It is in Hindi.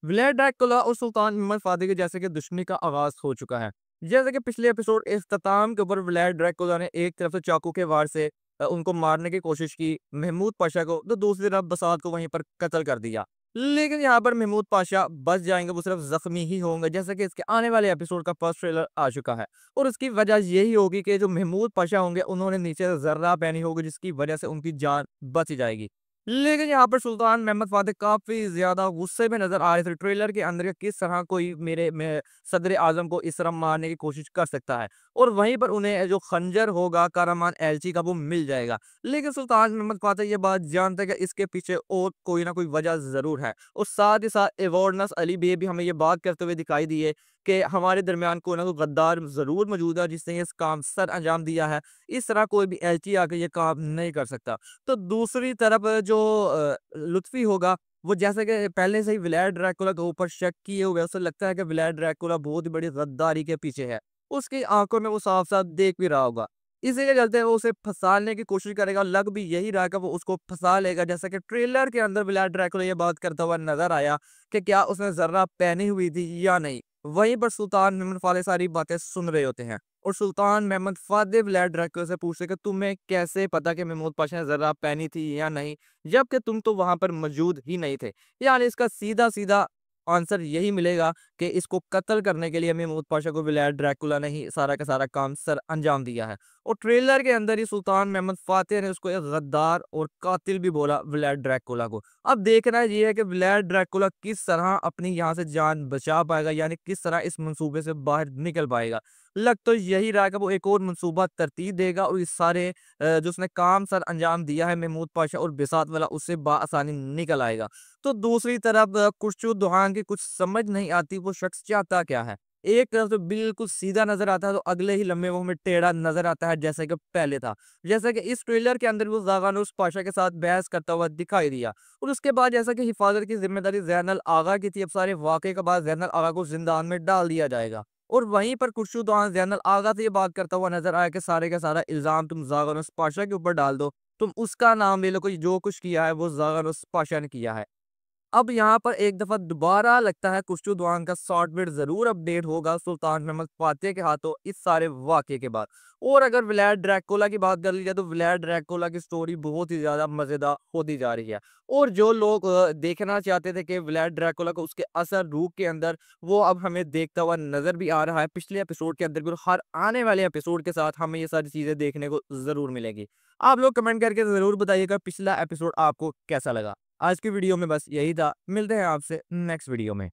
व्लाड ड्रैकुला और सुल्तान मोहम्मद फातिह के जैसे कि दुश्मनी का आगाज हो चुका है। जैसे कि पिछले एपिसोड इख्तिताम के ऊपर व्लाड ड्रैकुला ने एक तरफ से चाकू के वार से उनको मारने की कोशिश की महमूद पाशा को, तो दूसरी तरफ बसात को वहीं पर कत्ल कर दिया। लेकिन यहाँ पर महमूद पाशा बच जाएंगे, वो सिर्फ जख्मी ही होंगे, जैसे कि इसके आने वाले एपिसोड का फर्स्ट ट्रेलर आ चुका है। और उसकी वजह यही होगी कि जो महमूद पाशा होंगे उन्होंने नीचे जर्रा पहनी होगी, जिसकी वजह से उनकी जान बच जाएगी। लेकिन यहाँ पर सुल्तान मोहम्मद फातिह काफ़ी ज़्यादा गुस्से में नज़र आ रहे थे ट्रेलर के अंदर, कि किस तरह कोई मेरे में सदर आज़म को इस तरह मारने की कोशिश कर सकता है। और वहीं पर उन्हें जो खंजर होगा कारामान एलची का, वो मिल जाएगा। लेकिन सुल्तान मोहम्मद फातिह ये बात जानते हैं कि इसके पीछे और कोई ना कोई वजह ज़रूर है। और साथ ही साथ एवॉर्डनेस अली बे भी हमें ये बात करते हुए दिखाई दिए कि हमारे दरमियान कोई ना कोई गद्दार ज़रूर मौजूद है जिसने इस काम सर अंजाम दिया है। इस तरह कोई भी एलची आकर ये काम नहीं कर सकता। तो दूसरी तरफ जो लुत्फ़ी होगा, वो जैसे कि पहले से ही व्लाड ड्रैकुला के ऊपर शक किए हुए है, उसे लगता है कि व्लाड ड्रैकुला बहुत ही बड़ी गद्दारी के पीछे है। उसकी आँखों में वो साफ-साफ देख भी रहा होगा। इसी के चलते वो उसे फँसाने की कोशिश करेगा, लग भी यही रहा है कि वो उसको फँसा लेगा, जैसा कि ट्रेलर के अंदर व्लाड ड्रैकुला ये बात करता हुआ नज़र आया कि क्या उसने ज़र्रा पहनी हुई थी या नहीं। वहीं पर सुल्तान मेमन फातिह सारी बातें सुन रहे होते हैं। और सुल्तान मेमन फातिह व्लाड ड्रैकुला से पूछते कि तुम्हें कैसे पता कि महमूद पाशा ने ज़र्रा पहनी थी या नहीं, जबकि तुम तो वहाँ पर मौजूद ही नहीं थे। यानी इसका सीधा-सीधा आंसर यही मिलेगा कि इसको कत्ल करने के लिए महमूद पाशा को व्लाड ड्रैकुला ने ही सारा का सारा काम सर अंजाम दिया है। और ट्रेलर के अंदर ही सुल्तान मोहम्मद फातिह ने उसको एक गद्दार और कातिल भी बोला व्लाड ड्रैकुला को। अब देखना ये है कि व्लाड ड्रैकुला किस तरह अपनी यहाँ से जान बचा पाएगा, यानी किस तरह इस मंसूबे से बाहर निकल पाएगा। लग तो यही रहा है कि वो एक और मंसूबा तरतीब देगा और इस सारे जो उसने काम सर अंजाम दिया है महमूद पाशा और बिसात वाला, उससे बआसानी निकल आएगा। तो दूसरी तरफ खुर्शीद दोहान की कुछ समझ नहीं आती, वो शख्स चाहता क्या है। एक तरफ से बिल्कुल सीधा नज़र आता है, तो अगले ही लम्हे वो हमें टेढ़ा नज़र आता है, जैसे कि पहले था। जैसा कि इस ट्रेलर के अंदर वो ज़ागानुस पाशा के साथ बहस करता हुआ दिखाई दिया। और उसके बाद जैसा कि हिफाज़त की ज़िम्मेदारी ज़ैनुल आगा की थी, अब सारे वाक़ये के बाद ज़ैनुल आगा को ज़िंदान में डाल दिया जाएगा। और वहीं पर खुर्शीद दोहान ज़ैनुल आगा से ये बात करता हुआ नज़र आया कि सारे का सारा इल्ज़ाम तुम ज़ागानुस पाशा के ऊपर डाल दो। तुम उसका नाम ले लो, कोई जो कुछ किया है वो ज़ागानुस पाशा ने किया है। अब यहाँ पर एक दफ़ा दोबारा लगता है खुर्शीद दोहान का सॉफ्टवेयर ज़रूर अपडेट होगा सुल्तान मोहम्मद फातिह के हाथों इस सारे वाक़ये के बाद। और अगर व्लाड ड्रैकुला की बात कर ली जाए, तो व्लाड ड्रैकुला की स्टोरी बहुत ही ज़्यादा मज़ेदार होती जा रही है। और जो लोग देखना चाहते थे कि व्लाड ड्रैकुला को उसके असल रूप के अंदर, वो अब हमें देखता हुआ नज़र भी आ रहा है पिछले एपिसोड के अंदर भी, और हर आने वाले एपिसोड के साथ हमें ये सारी चीज़ें देखने को ज़रूर मिलेगी। आप लोग कमेंट करके ज़रूर बताइएगा पिछला एपिसोड आपको कैसा लगा। आज की वीडियो में बस यही था। मिलते हैं आपसे नेक्स्ट वीडियो में।